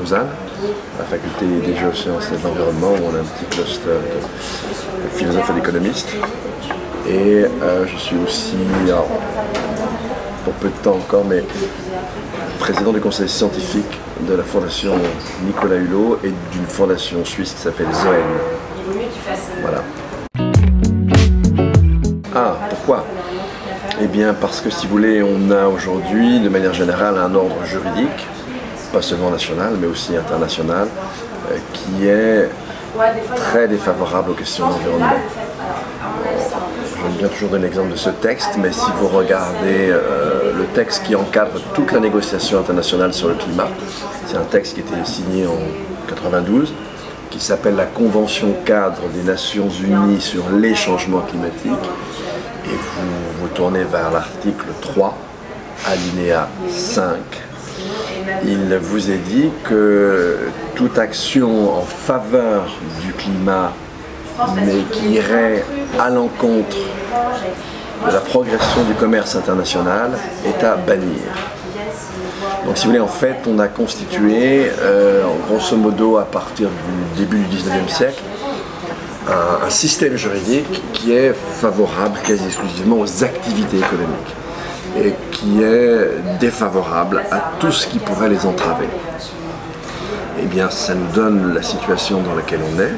Lausanne, à la faculté des géosciences et de l'environnement, où on a un petit cluster de philosophes et d'économistes. Et je suis aussi, alors, pour peu de temps encore, mais président du conseil scientifique de la fondation Nicolas Hulot et d'une fondation suisse qui s'appelle Zoen. Voilà. Ah, pourquoi? Eh bien parce que, si vous voulez, on a aujourd'hui, de manière générale, un ordre juridique, pas seulement national, mais aussi international, qui est très défavorable aux questions d'environnement. J'aime bien toujours donner l'exemple de ce texte, mais si vous regardez le texte qui encadre toute la négociation internationale sur le climat, c'est un texte qui a été signé en 1992, qui s'appelle la Convention cadre des Nations Unies sur les changements climatiques, et vous tournez vers l'article 3, alinéa 5. Il vous est dit que toute action en faveur du climat, mais qui irait à l'encontre de la progression du commerce international, est à bannir. Donc, si vous voulez, en fait, on a constitué, grosso modo, à partir du début du 19e siècle, un système juridique qui est favorable quasi exclusivement aux activités économiques et qui est défavorable à tout ce qui pourrait les entraver. Eh bien, ça nous donne la situation dans laquelle on est,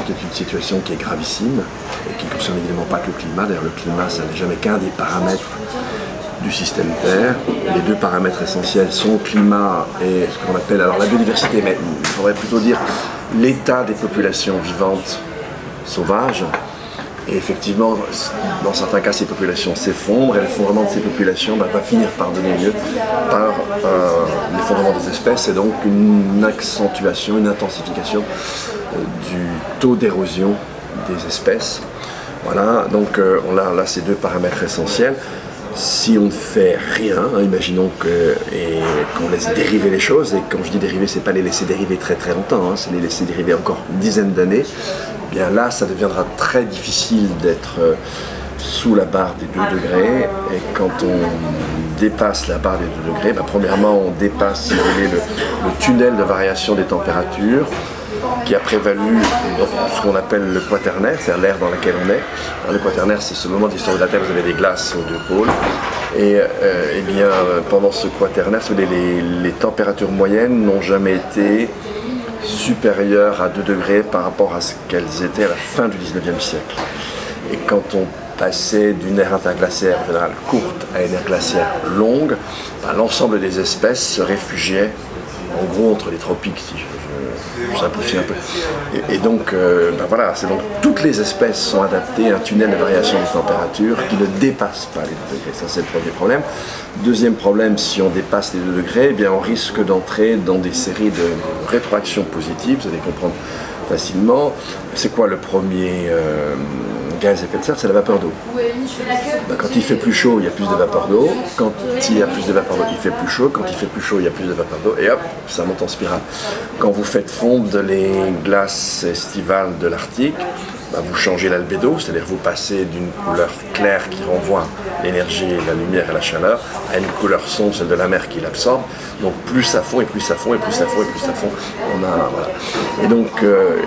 qui est une situation qui est gravissime et qui ne concerne évidemment pas que le climat. D'ailleurs, le climat, ça n'est jamais qu'un des paramètres du système Terre. Les deux paramètres essentiels sont le climat et ce qu'on appelle alors la biodiversité, mais il faudrait plutôt dire l'état des populations vivantes sauvages. Et effectivement, dans certains cas, ces populations s'effondrent et l'effondrement de ces populations va finir par donner lieu par l'effondrement des espèces et donc une accentuation, une intensification du taux d'érosion des espèces. Voilà, donc on a là ces deux paramètres essentiels. Si on ne fait rien, imaginons qu'on laisse dériver les choses, et quand je dis dériver, c'est pas les laisser dériver très très longtemps, c'est les laisser dériver encore une dizaine d'années, eh bien là ça deviendra très difficile d'être sous la barre des 2 degrés, et quand on dépasse la barre des 2 degrés, premièrement on dépasse, si vous voulez, le tunnel de variation des températures, qui a prévalu dans ce qu'on appelle le quaternaire, c'est-à-dire l'ère dans laquelle on est. Alors, le quaternaire, c'est ce moment de l'histoire de la Terre où vous avez des glaces aux 2 pôles. Et eh bien, pendant ce quaternaire, les températures moyennes n'ont jamais été supérieures à 2 degrés par rapport à ce qu'elles étaient à la fin du 19e siècle. Et quand on passait d'une ère interglaciaire en général courte à une ère glaciaire longue, l'ensemble des espèces se réfugiaient en gros entre les tropiques, si je simplifie un peu. Et donc, voilà, c'est donc toutes les espèces sont adaptées à un tunnel de variation des températures qui ne dépasse pas les 2 degrés. Ça, c'est le premier problème. Deuxième problème, si on dépasse les 2 degrés, eh bien, on risque d'entrer dans des séries de rétroactions positives, vous allez comprendre facilement. C'est quoi le premier gaz à effet de serre? C'est la vapeur d'eau. Quand il fait plus chaud, il y a plus de vapeur d'eau. Quand il y a plus de vapeur d'eau, il fait plus chaud. Quand il fait plus chaud, il y a plus de vapeur d'eau. Et hop, ça monte en spirale. Quand vous faites fondre les glaces estivales de l'Arctique, vous changez l'albédo, c'est-à-dire vous passez d'une couleur claire qui renvoie l'énergie, la lumière et la chaleur, à une couleur sombre, celle de la mer qui l'absorbe. Donc plus ça fond, et plus ça fond, et plus ça fond, et plus ça fond. Voilà. Et donc,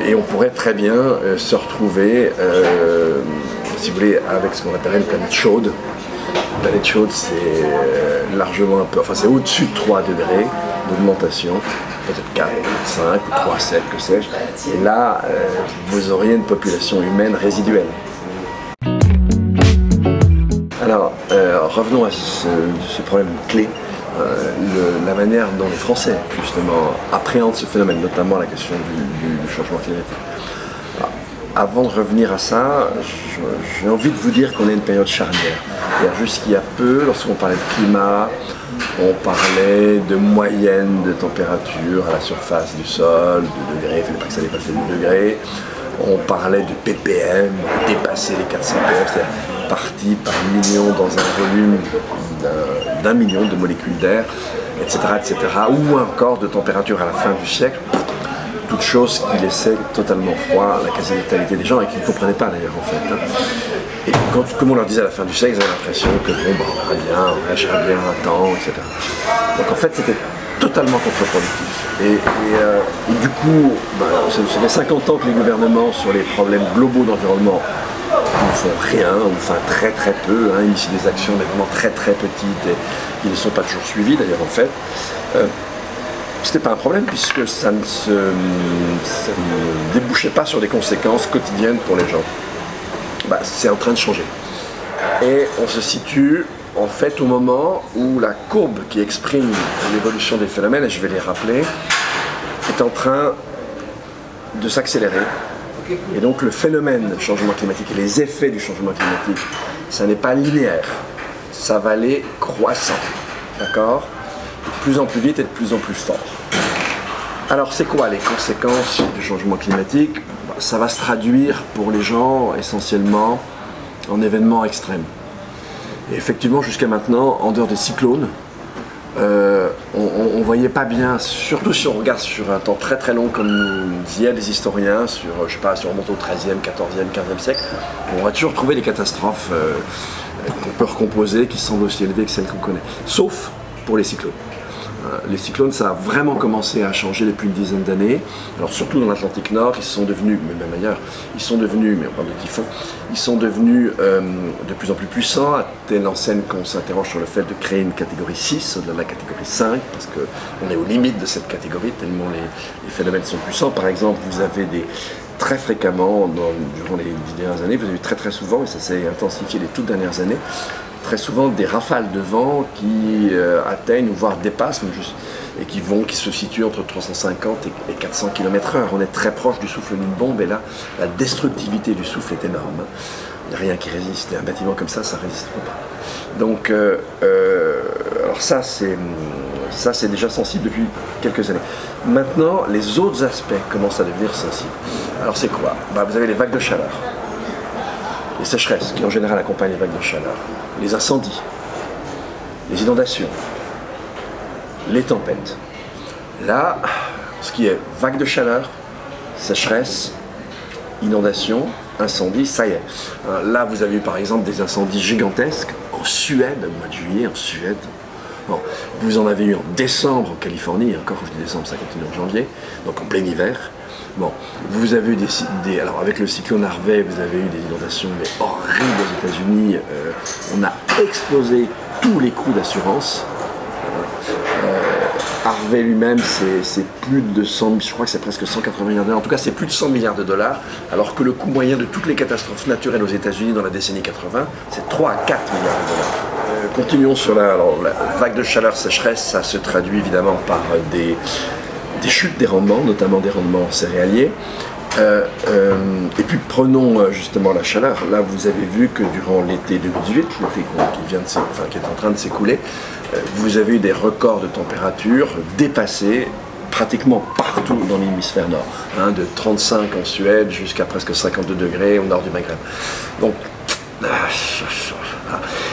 et on pourrait très bien se retrouver, si vous voulez, avec ce qu'on appelle une planète chaude. Une planète chaude, c'est largement un peu, enfin c'est au-dessus de 3 degrés d'augmentation. Peut-être 4, peut-être 5, ou 3, 7, que sais-je. Et là, vous auriez une population humaine résiduelle. Alors, revenons à ce problème clé, la manière dont les Français, justement, appréhendent ce phénomène, notamment la question du changement climatique. Alors, avant de revenir à ça, j'ai envie de vous dire qu'on est une période charnière. Jusqu'il y a peu, lorsqu'on parlait de climat, on parlait de moyenne de température à la surface du sol, 2 degrés, il ne fallait pas que ça dépasse les 2 degrés. On parlait de ppm, dépasser les 400 ppm, c'est-à-dire partie par million dans un volume d'1 million de molécules d'air, etc., etc. Ou encore de température à la fin du siècle, toute chose qui laissait totalement froid la quasi-totalité des gens et qui ne comprenaient pas d'ailleurs en fait. Et comme on leur disait à la fin du siècle, ils avaient l'impression que bon, on verra bien, on réagira bien un temps, etc. Donc en fait, c'était totalement contre-productif. Et du coup, ça fait 50 ans que les gouvernements sur les problèmes globaux d'environnement ne font rien, ou enfin très très peu, hein, initient des actions mais vraiment très très petites et qui ne sont pas toujours suivies d'ailleurs en fait. C'était pas un problème puisque ça ne débouchait pas sur des conséquences quotidiennes pour les gens. C'est en train de changer. Et on se situe en fait au moment où la courbe qui exprime l'évolution des phénomènes, et je vais les rappeler, est en train de s'accélérer. Et donc le phénomène du changement climatique et les effets du changement climatique, ça n'est pas linéaire, ça va aller croissant, d'accord? De plus en plus vite et de plus en plus fort. Alors c'est quoi les conséquences du changement climatique? Ça va se traduire pour les gens essentiellement en événements extrêmes. Et effectivement jusqu'à maintenant, en dehors des cyclones, on ne voyait pas bien, surtout si on regarde sur un temps très très long comme nous disaient des historiens, sur, je sais pas, si on remonte au XIIIe, XIVe, XVe siècle, on va toujours trouver des catastrophes qu'on peut recomposer, qui semblent aussi élevées que celles qu'on connaît. Sauf pour les cyclones. Les cyclones, ça a vraiment commencé à changer depuis une dizaine d'années. Alors surtout dans l'Atlantique Nord, ils sont devenus, mais même ailleurs, ils sont devenus, mais on parle de typhons, ils sont devenus de plus en plus puissants, à telle enseigne qu'on s'interroge sur le fait de créer une catégorie 6, au-delà de la catégorie 5, parce qu'on est aux limites de cette catégorie, tellement les phénomènes sont puissants. Par exemple, vous avez très fréquemment, durant les 10 dernières années, vous avez eu très très souvent, et ça s'est intensifié les toutes dernières années, très souvent des rafales de vent qui atteignent ou voire dépassent et qui se situent entre 350 et 400 km/h. On est très proche du souffle d'une bombe et là, la destructivité du souffle est énorme. Il n'y a rien qui résiste. Et un bâtiment comme ça ne résiste pas. Donc, alors ça c'est déjà sensible depuis quelques années. Maintenant, les autres aspects commencent à devenir sensibles. Alors c'est quoi? Vous avez les vagues de chaleur. Les sécheresses qui en général accompagnent les vagues de chaleur, les incendies, les inondations, les tempêtes. Là, ce qui est vague de chaleur, sécheresse, inondations, incendies, ça y est. Là, vous avez eu par exemple des incendies gigantesques en Suède, au mois de juillet, en Suède. Bon, vous en avez eu en décembre en Californie, encore quand je dis décembre, ça continue en janvier, donc en plein hiver. Bon, vous avez eu alors avec le cyclone Harvey, vous avez eu des inondations mais horribles aux États-Unis. On a explosé tous les coûts d'assurance. Harvey lui-même, c'est plus de 100, je crois que c'est presque 180 milliards de dollars. En tout cas, c'est plus de 100 milliards de dollars, alors que le coût moyen de toutes les catastrophes naturelles aux États-Unis dans la décennie 80, c'est 3 à 4 milliards de dollars. Continuons sur la vague de chaleur sécheresse, ça se traduit évidemment par des chutes des rendements, notamment des rendements céréaliers. Et puis prenons justement la chaleur. Là, vous avez vu que durant l'été 2018, l'été qui est en train de s'écouler, vous avez eu des records de température dépassés pratiquement partout dans l'hémisphère nord, de 35 en Suède jusqu'à presque 52 degrés au nord du Maghreb. Donc,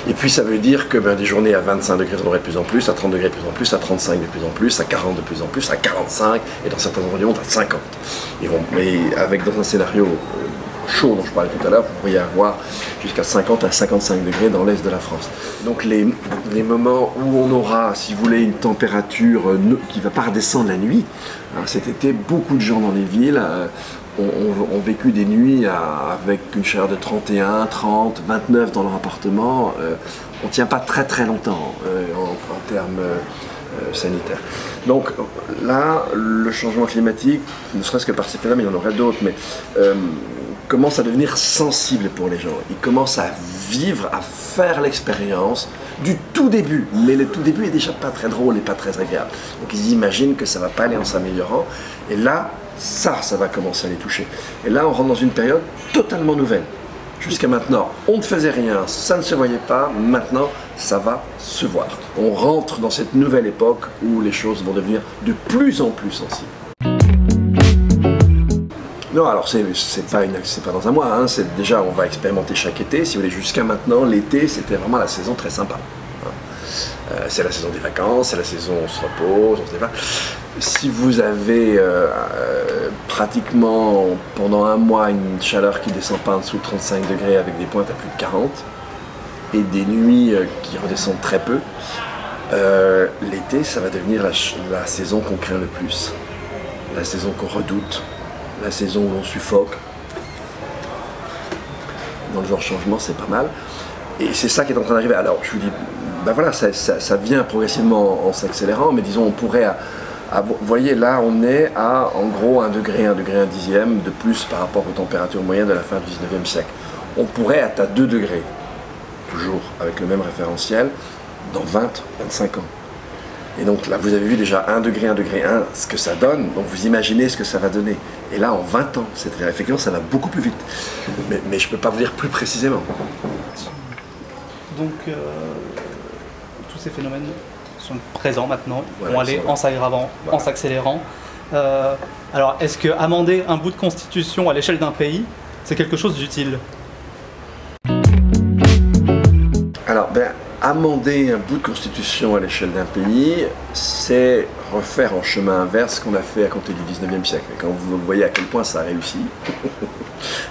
et puis ça veut dire que des journées à 25 degrés de plus en plus, à 30 degrés de plus en plus, à 35 de plus en plus, à 40 de plus en plus, à 45 et dans certains endroits du monde à 50. Mais avec dans un scénario chaud dont je parlais tout à l'heure, vous pourriez avoir jusqu'à 50 à 55 degrés dans l'est de la France. Donc les moments où on aura, si vous voulez, une température qui ne va pas redescendre la nuit, cet été, beaucoup de gens dans les villes ont vécu des nuits avec une chaleur de 31, 30, 29 dans leur appartement. On ne tient pas très très longtemps en termes sanitaires. Donc là, le changement climatique, ne serait-ce que par ces phénomènes, il y en aurait d'autres, mais commence à devenir sensible pour les gens. Ils commencent à vivre, à faire l'expérience du tout début. Mais le tout début est déjà pas très drôle et pas très agréable. Donc ils imaginent que ça ne va pas aller en s'améliorant. Et là, ça va commencer à les toucher. Et là, on rentre dans une période totalement nouvelle. Jusqu'à maintenant, on ne faisait rien, ça ne se voyait pas. Maintenant, ça va se voir. On rentre dans cette nouvelle époque où les choses vont devenir de plus en plus sensibles. Non, alors c'est pas dans un mois, c'est déjà on va expérimenter chaque été. Si vous voulez, jusqu'à maintenant, l'été c'était vraiment la saison très sympa. C'est la saison des vacances, c'est la saison où on se repose, on se débat. Si vous avez pratiquement pendant un mois une chaleur qui ne descend pas en dessous de 35 degrés avec des pointes à plus de 40 et des nuits qui redescendent très peu, l'été ça va devenir la saison qu'on craint le plus. la saison qu'on redoute, la saison où on suffoque. Dans le genre changement, c'est pas mal. Et c'est ça qui est en train d'arriver. Alors, je vous dis, ben voilà, ça vient progressivement en s'accélérant, mais disons, on pourrait... vous voyez, là, on est à, en gros, 1 degré, 1 dixième de plus par rapport aux températures moyennes de la fin du 19e siècle. On pourrait être à 2 degrés, toujours avec le même référentiel, dans 20, 25 ans. Et donc là, vous avez vu déjà 1 degré, 1, ce que ça donne. Donc vous imaginez ce que ça va donner. Et là, en 20 ans, c'est-à-dire effectivement, ça va beaucoup plus vite. Mais je ne peux pas vous dire plus précisément. Donc, tous ces phénomènes sont présents maintenant, voilà, vont aller en s'aggravant, voilà, en s'accélérant. Alors, est-ce que amender un bout de constitution à l'échelle d'un pays, c'est quelque chose d'utile? Alors, amender un bout de constitution à l'échelle d'un pays, c'est refaire en chemin inverse ce qu'on a fait à compter du 19e siècle. Et quand vous voyez à quel point ça a réussi,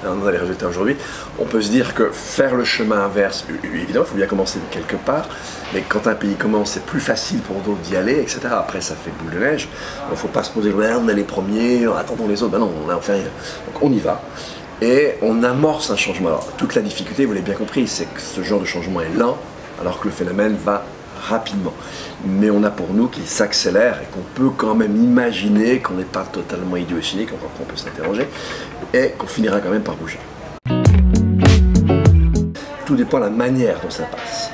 on a les résultats aujourd'hui, on peut se dire que faire le chemin inverse, évidemment, il faut bien commencer de quelque part, mais quand un pays commence, c'est plus facile pour d'autres d'y aller, etc. Après, ça fait boule de neige. Il ne faut pas se poser, ouais, on est les premiers, attendons les autres. Ben non, on a fait rien. Donc on y va. Et on amorce un changement. Alors, toute la difficulté, vous l'avez bien compris, c'est que ce genre de changement est lent, alors que le phénomène va rapidement. Mais on a pour nous qu'il s'accélère et qu'on peut quand même imaginer qu'on n'est pas totalement idiot et cynique, encore qu'on peut s'interroger, et qu'on finira quand même par bouger. Tout dépend de la manière dont ça passe.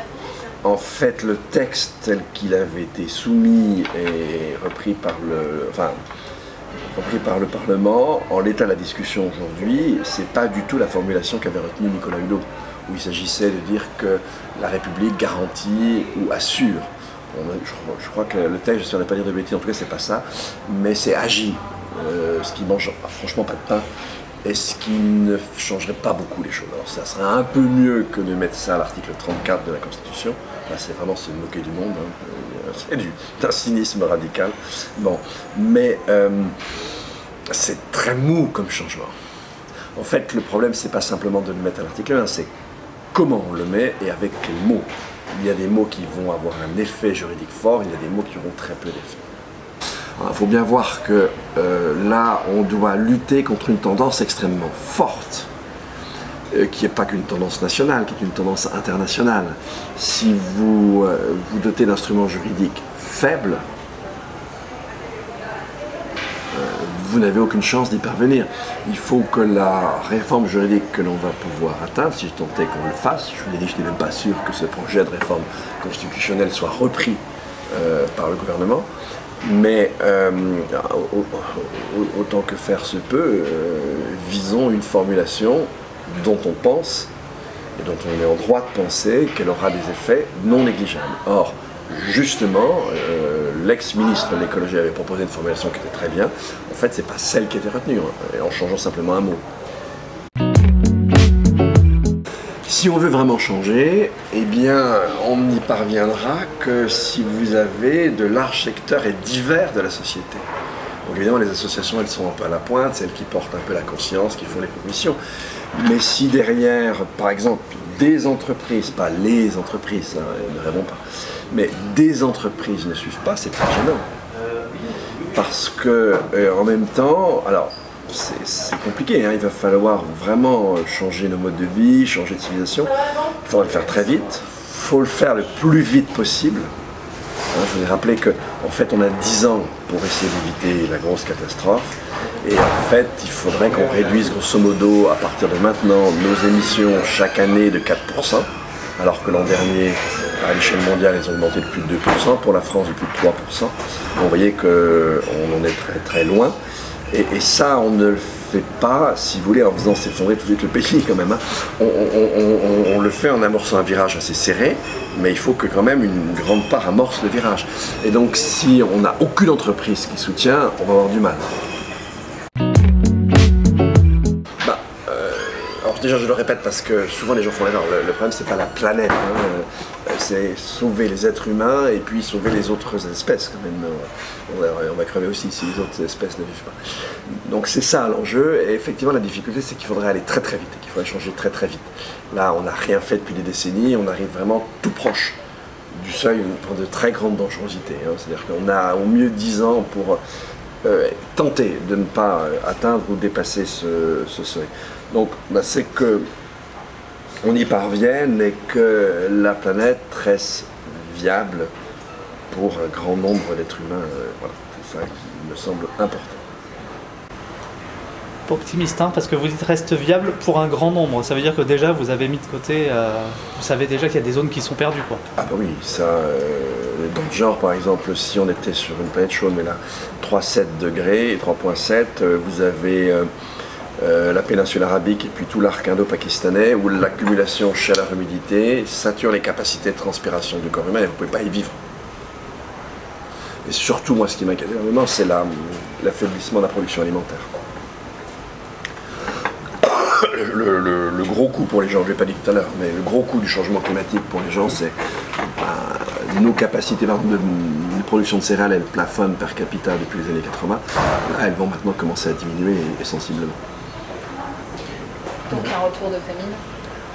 En fait, le texte tel qu'il avait été soumis et repris par le Parlement, en l'état de la discussion aujourd'hui, c'est pas du tout la formulation qu'avait retenue Nicolas Hulot, où il s'agissait de dire que la République garantit ou assure. Je crois que le texte, j'espère ne pas dire de bêtises, en tout cas c'est pas ça, mais c'est agit, ce qui mange franchement pas de pain, et ce qui ne changerait pas beaucoup les choses. Alors ça serait un peu mieux que de mettre ça à l'article 34 de la Constitution. Là c'est vraiment se moquer du monde, hein. C'est d'un cynisme radical. Bon, mais c'est très mou comme changement. En fait, le problème, c'est pas simplement de le mettre à l'article 1, c'est comment on le met et avec quels mots. Il y a des mots qui vont avoir un effet juridique fort, il y a des mots qui auront très peu d'effet. Il faut bien voir que là, on doit lutter contre une tendance extrêmement forte, qui n'est pas qu'une tendance nationale, qui est une tendance internationale. Si vous vous dotez d'instruments juridiques faibles, vous n'avez aucune chance d'y parvenir. Il faut que la réforme juridique que l'on va pouvoir atteindre, si je tentais qu'on le fasse, je vous l'ai dit, je n'étais même pas sûr que ce projet de réforme constitutionnelle soit repris par le gouvernement, mais autant que faire se peut, visons une formulation dont on pense, et dont on est en droit de penser qu'elle aura des effets non négligeables. Or, justement, l'ex-ministre de l'écologie avait proposé une formulation qui était très bien. En fait, c'est pas celle qui était retenue, hein, en changeant simplement un mot. Si on veut vraiment changer, eh bien, on n'y parviendra que si vous avez de larges secteurs et divers de la société. Donc évidemment, les associations, elles sont un peu à la pointe, celles qui portent un peu la conscience, qui font les propositions. Mais si derrière, par exemple, des entreprises, pas les entreprises, hein, elles ne répondent pas, mais des entreprises ne suivent pas, c'est très gênant. Parce que, en même temps, alors, c'est compliqué, hein, il va falloir vraiment changer nos modes de vie, changer de civilisation. Il faudra le faire très vite, il faut le faire le plus vite possible. Hein, je vous ai rappelé qu'en fait, on a 10 ans pour essayer d'éviter la grosse catastrophe. Et en fait, il faudrait qu'on réduise grosso modo, à partir de maintenant, nos émissions chaque année de 4%, alors que l'an dernier, à l'échelle mondiale, elles ont augmenté de plus de 2%, pour la France de plus de 3%. Donc vous voyez qu'on en est très très loin. Et ça, on ne le fait pas, si vous voulez, en faisant s'effondrer tout de suite le pays quand même. Hein. On le fait en amorçant un virage assez serré, mais il faut que quand même une grande part amorce le virage. Et donc si on n'a aucune entreprise qui soutient, on va avoir du mal. Déjà, je le répète parce que souvent les gens font l'erreur. Le problème, c'est pas la planète, hein. C'est sauver les êtres humains et puis sauver les autres espèces quand même. On va crever aussi si les autres espèces ne vivent pas. Donc c'est ça l'enjeu. Et effectivement, la difficulté, c'est qu'il faudrait aller très très vite, qu'il faudrait changer très très vite. Là, on n'a rien fait depuis des décennies. On arrive vraiment tout proche du seuil de très grande dangerosité. Hein. C'est-à-dire qu'on a au mieux 10 ans pour tenter de ne pas atteindre ou dépasser ce seuil. Donc c'est que on y parvienne et que la planète reste viable pour un grand nombre d'êtres humains. Voilà, c'est ça qui me semble important. Optimiste, hein, parce que vous dites reste viable pour un grand nombre. Ça veut dire que déjà vous avez mis de côté, vous savez déjà qu'il y a des zones qui sont perdues, quoi. Ah bah oui, ça, dans le genre par exemple, si on était sur une planète chaude, mais là 3,7 degrés et 3,7, vous avez la péninsule arabique et puis tout l'arc indo-pakistanais où l'accumulation chaleur-humidité sature les capacités de transpiration du corps humain et vous ne pouvez pas y vivre. Et surtout, moi, ce qui m'inquiète énormément, c'est l'affaiblissement de la production alimentaire. Le gros coût pour les gens, je ne l'ai pas dit tout à l'heure, mais le gros coût du changement climatique pour les gens, c'est nos capacités de production de céréales, elles plafonnent per capita depuis les années 80. Là, elles vont maintenant commencer à diminuer et sensiblement. Donc un retour de famine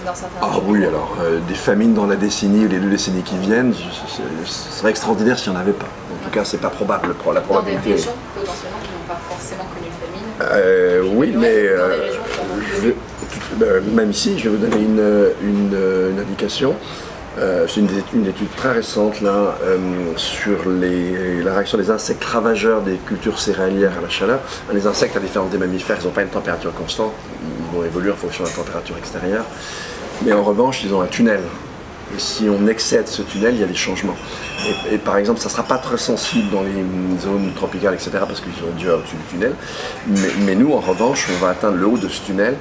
dans certains Ah oui, alors des famines dans la décennie ou les 2 décennies qui viennent, ce serait extraordinaire s'il n'y en avait pas. En tout cas, c'est pas probable. La probabilité. Dans des régions potentiellement qui n'ont pas forcément connu de famine. Oui, mais même ici, je vais vous donner une indication. C'est une étude très récente là, sur la réaction des insectes ravageurs des cultures céréalières à la chaleur. Les insectes, à la différence des mammifères, ils n'ont pas une température constante, ils vont évoluer en fonction de la température extérieure. Mais en revanche, ils ont un tunnel. Et si on excède ce tunnel, il y a des changements. Et par exemple, ça ne sera pas très sensible dans les zones tropicales, etc., parce qu'ils sont déjà au-dessus du tunnel. Mais nous, en revanche, on va atteindre le haut de ce tunnel.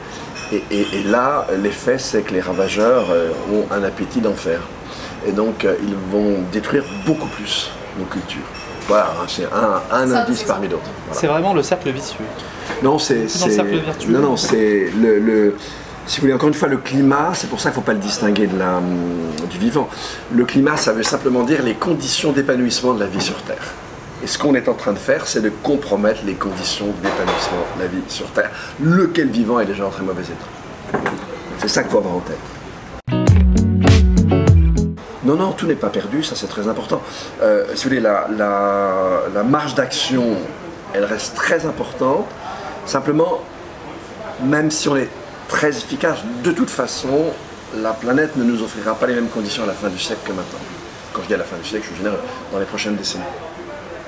Et là, l'effet, c'est que les ravageurs ont un appétit d'enfer. Et donc, ils vont détruire beaucoup plus nos cultures. Voilà, c'est un indice parmi d'autres. Voilà. C'est vraiment le cercle vicieux. Non, c'est dans le cercle vertueux. Non, c'est si vous voulez, encore une fois, le climat, c'est pour ça qu'il ne faut pas le distinguer du vivant. Le climat, ça veut simplement dire les conditions d'épanouissement de la vie sur Terre. Et ce qu'on est en train de faire, c'est de compromettre les conditions d'épanouissement de la vie sur Terre, lequel vivant est déjà en très mauvais état. C'est ça qu'il faut avoir en tête. Non, tout n'est pas perdu, ça c'est très important. Si vous voulez, la marge d'action, elle reste très importante. Simplement, même si on est très efficace, de toute façon, la planète ne nous offrira pas les mêmes conditions à la fin du siècle que maintenant. Quand je dis à la fin du siècle, je suis généreux, dans les prochaines décennies.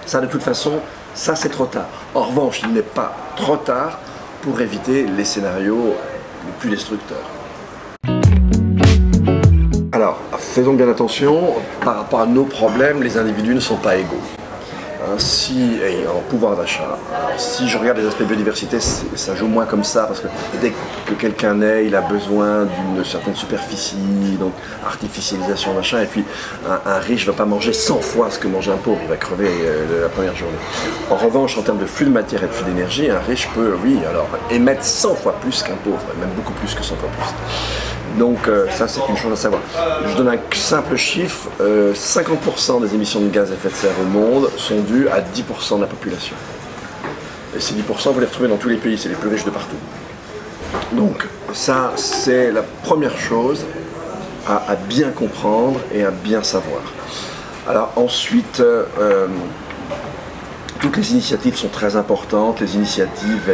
Ça, de toute façon, ça c'est trop tard. En revanche, il n'est pas trop tard pour éviter les scénarios les plus destructeurs. Alors, faisons bien attention, par rapport à nos problèmes, les individus ne sont pas égaux. En pouvoir d'achat, si je regarde les aspects biodiversité, ça joue moins comme ça, parce que dès que quelqu'un naît, il a besoin d'une certaine superficie, donc artificialisation, machin, et puis un riche ne va pas manger 100 fois ce que mange un pauvre, il va crever la première journée. En revanche, en termes de flux de matière et de flux d'énergie, un riche peut, oui, alors émettre 100 fois plus qu'un pauvre, même beaucoup plus que 100 fois plus. Donc ça c'est une chose à savoir. Je donne un simple chiffre, 50% des émissions de gaz à effet de serre au monde sont dues à 10% de la population. Et ces 10% vous les retrouvez dans tous les pays, c'est les plus riches de partout. Donc ça c'est la première chose à bien comprendre et à bien savoir. Alors ensuite, toutes les initiatives sont très importantes. Les initiatives,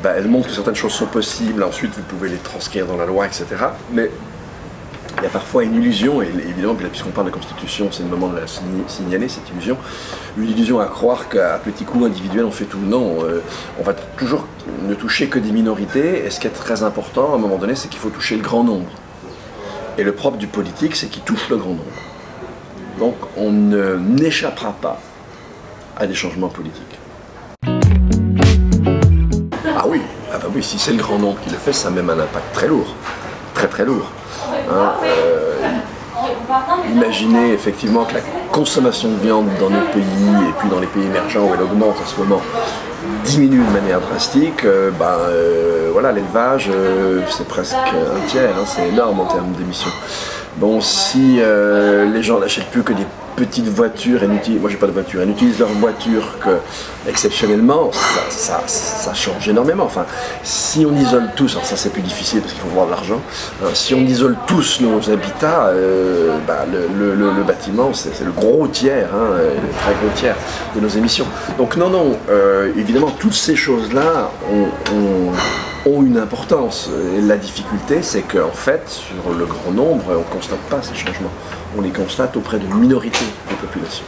elles montrent que certaines choses sont possibles. Ensuite, vous pouvez les transcrire dans la loi, etc. Mais il y a parfois une illusion, et évidemment, puisqu'on parle de constitution, c'est le moment de la signaler, cette illusion. Une illusion à croire qu'à petits coups individuels, on fait tout. Non, on va toujours ne toucher que des minorités. Et ce qui est très important, à un moment donné, c'est qu'il faut toucher le grand nombre. Et le propre du politique, c'est qu'il touche le grand nombre. Donc, on n'échappera pas à des changements politiques. Ah oui, si c'est le grand nombre qui le fait, ça a même un impact très lourd, très lourd. Imaginez effectivement que la consommation de viande dans nos pays, et puis dans les pays émergents où elle augmente en ce moment, diminue de manière drastique. Voilà, l'élevage, c'est presque un tiers, c'est énorme en termes d'émissions. Bon, si les gens n'achètent plus que des petite voiture, moi j'ai pas de voiture, elles n'utilisent leur voiture que exceptionnellement, ça change énormément. Enfin, si on isole tous, alors ça c'est plus difficile parce qu'il faut voir de l'argent, hein, si on isole tous nos habitats, le bâtiment c'est le gros tiers, hein, le très gros tiers de nos émissions. Donc non, évidemment toutes ces choses-là ont une importance. Et la difficulté, c'est qu'en fait, sur le grand nombre, on ne constate pas ces changements. On les constate auprès d'une minorité de population.